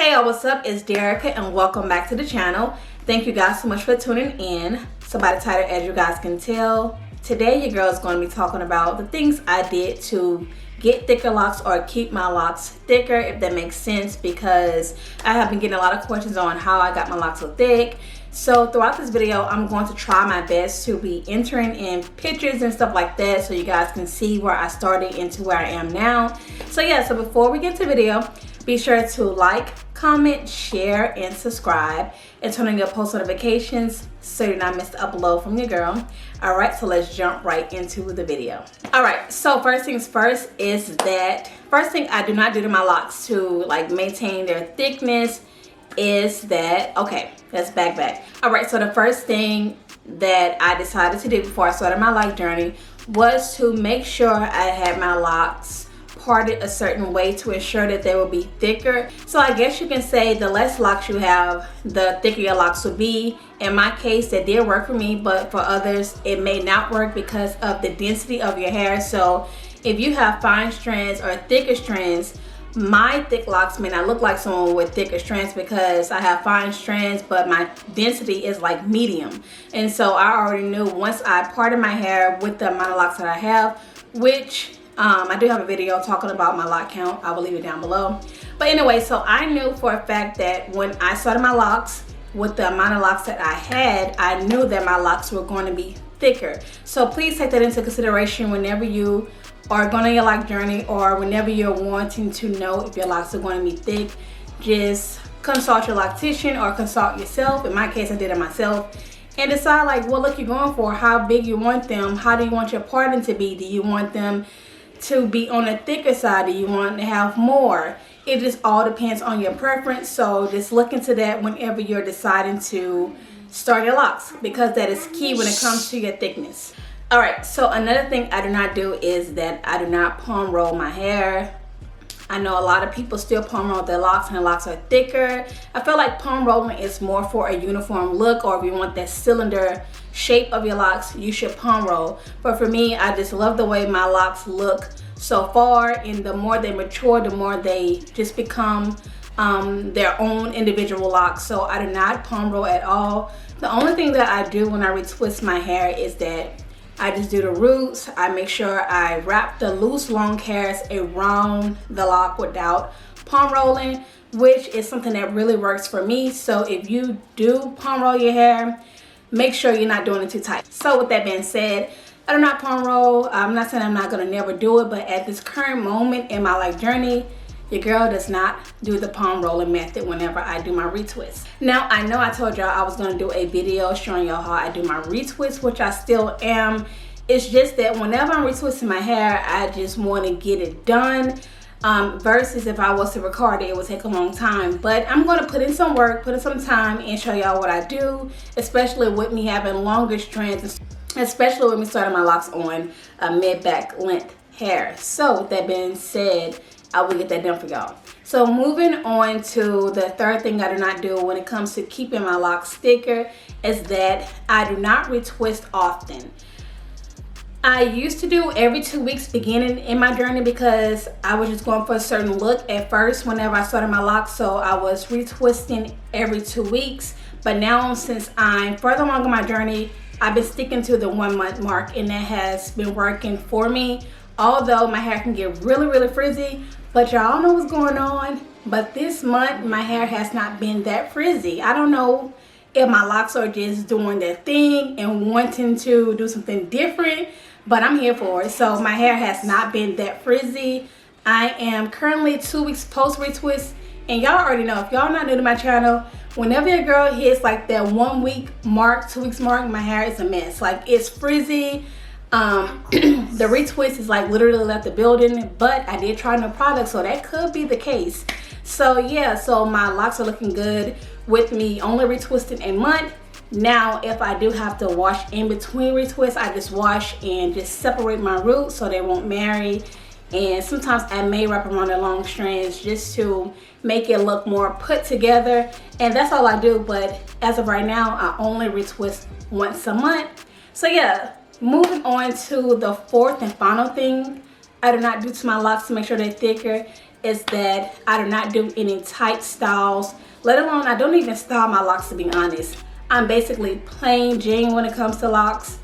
Hey y'all, what's up? It's Derica and welcome back to the channel. Thank you guys so much for tuning in. So by the title, as you guys can tell, today your girl is going to be talking about the things I did to get thicker locks or keep my locks thicker, if that makes sense, because I have been getting a lot of questions on how I got my locks so thick. So throughout this video, I'm going to try my best to be entering in pictures and stuff like that so you guys can see where I started into where I am now. So yeah, so before we get to the video, be sure to like, comment, share, and subscribe, and turn on your post notifications so you do not miss the upload from your girl. Alright, so let's jump right into the video. Alright, so first things first is that first thing I do not do to my locks to like maintain their thickness is that, okay, let's back. Alright, so the first thing that I decided to do before I started my lock journey was to make sure I had my locks parted a certain way to ensure that they will be thicker. So I guess you can say the less locks you have, the thicker your locks will be. In my case, that did work for me, but for others it may not work because of the density of your hair. So if you have fine strands or thicker strands, my thick locks may not look like someone with thicker strands because I have fine strands, but my density is like medium. And so I already knew once I parted my hair with the amount of locks that I have, which I do have a video talking about my lock count. I will leave it down below. But anyway, so I knew for a fact that when I started my locks with the amount of locks that I had, I knew that my locks were going to be thicker. So please take that into consideration whenever you are going on your lock journey or whenever you're wanting to know if your locks are going to be thick. Just consult your loctician or consult yourself. In my case, I did it myself. And decide like what look you're going for, how big you want them, how do you want your parting to be. Do you want them to be on the thicker side? Do you want to have more? It just all depends on your preference. So just look into that whenever you're deciding to start your locks, because that is key when it comes to your thickness. Alright, so another thing I do not do is that I do not palm roll my hair. I know a lot of people still palm roll their locks and their locks are thicker. I feel like palm rolling is more for a uniform look, or if you want that cylinder shape of your locks, you should palm roll. But for me, I just love the way my locks look so far, and the more they mature, the more they just become their own individual locks. So I do not palm roll at all. The only thing that I do when I retwist my hair is that I just do the roots. I make sure I wrap the loose long hairs around the lock without palm rolling, which is something that really works for me. So if you do palm roll your hair, make sure you're not doing it too tight. So with that being said, I do not palm roll. I'm not saying I'm not gonna never do it, but at this current moment in my life journey, your girl does not do the palm rolling method whenever I do my retwist. Now, I know I told y'all I was gonna do a video showing y'all how I do my retwist, which I still am. It's just that whenever I'm retwisting my hair, I just wanna get it done. Versus if I was to record it, it would take a long time. But I'm gonna put in some work, put in some time, and show y'all what I do, especially with me having longer strands, especially with me starting my locks on mid-back length hair. So with that being said, I will get that done for y'all. So moving on to the third thing I do not do when it comes to keeping my locks thicker is that I do not retwist often. I used to do every 2 weeks beginning in my journey because I was just going for a certain look at first whenever I started my locks. So I was retwisting every 2 weeks. But now since I'm further along in my journey, I've been sticking to the 1 month mark, and that has been working for me. Although my hair can get really frizzy, but y'all know what's going on. But this month my hair has not been that frizzy. I don't know if my locks are just doing their thing and wanting to do something different, but I'm here for it. So my hair has not been that frizzy. I am currently 2 weeks post retwist, and y'all already know, if y'all not new to my channel, whenever your girl hits like that 1 week mark, 2 weeks mark, my hair is a mess. Like, it's frizzy. The retwist is like literally left the building, but I did try new products, so that could be the case. So yeah, so my locks are looking good with me only retwisting a month. Now if I do have to wash in between retwists, I just wash and just separate my roots so they won't marry. And sometimes I may wrap around the long strands just to make it look more put together, and that's all I do. But as of right now, I only retwist once a month. So yeah, moving on to the fourth and final thing I do not do to my locks to make sure they're thicker is that I do not do any tight styles, let alone I don't even style my locks, to be honest. I'm basically plain Jane when it comes to locks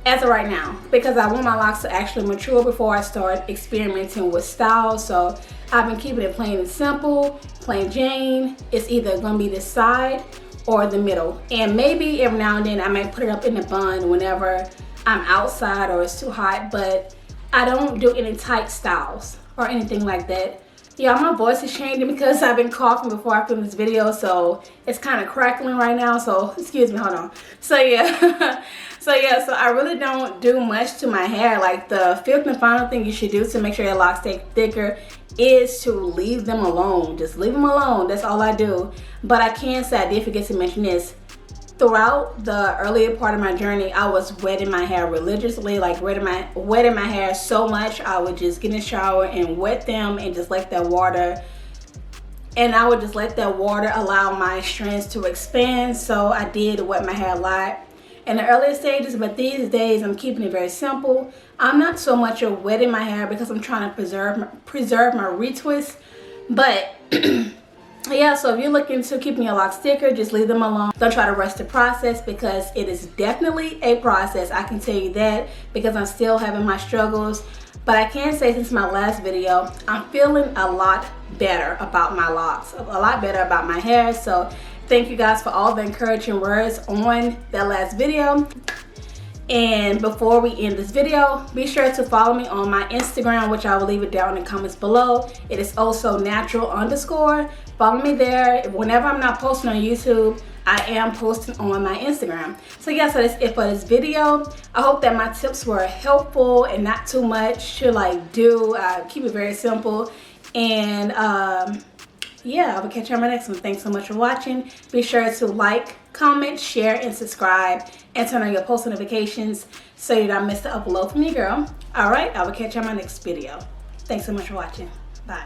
as of right now, because I want my locks to actually mature before I start experimenting with styles. So I've been keeping it plain and simple, plain Jane. It's either gonna be this side or the middle, and maybe every now and then I might put it up in the bun whenever I'm outside or it's too hot, but I don't do any tight styles or anything like that. Yeah, my voice is changing because I've been coughing before I film this video, so it's kind of crackling right now, so excuse me, hold on. So yeah, so I really don't do much to my hair. Like, the fifth and final thing you should do to make sure your locks stay thicker is to leave them alone. Just leave them alone, that's all I do. But I can say I did forget to mention this. Throughout the earlier part of my journey, I was wetting my hair religiously, like wetting my hair so much. I would just get in the shower and wet them and just let that water, and I would just let that water allow my strands to expand. So I did wet my hair a lot in the earlier stages, but these days I'm keeping it very simple. I'm not so much of wetting my hair because I'm trying to preserve my retwist, but yeah, so if you're looking to keeping your locks thicker, just leave them alone. Don't try to rush the process, because it is definitely a process. I can tell you that, because I'm still having my struggles. But I can say, since my last video, I'm feeling a lot better about my locks, a lot better about my hair. So thank you guys for all the encouraging words on that last video. And before we end this video, be sure to follow me on my Instagram, which I will leave it down in the comments below. It is also natural_. Follow me there. Whenever I'm not posting on YouTube, I am posting on my Instagram. So yeah, so that's it for this video. I hope that my tips were helpful and not too much to like do. Keep it very simple. And yeah, I will catch you on my next one. Thanks so much for watching. Be sure to like, comment, share, and subscribe, and turn on your post notifications so you don't miss the upload from your girl. All right, I will catch you on my next video. Thanks so much for watching. Bye.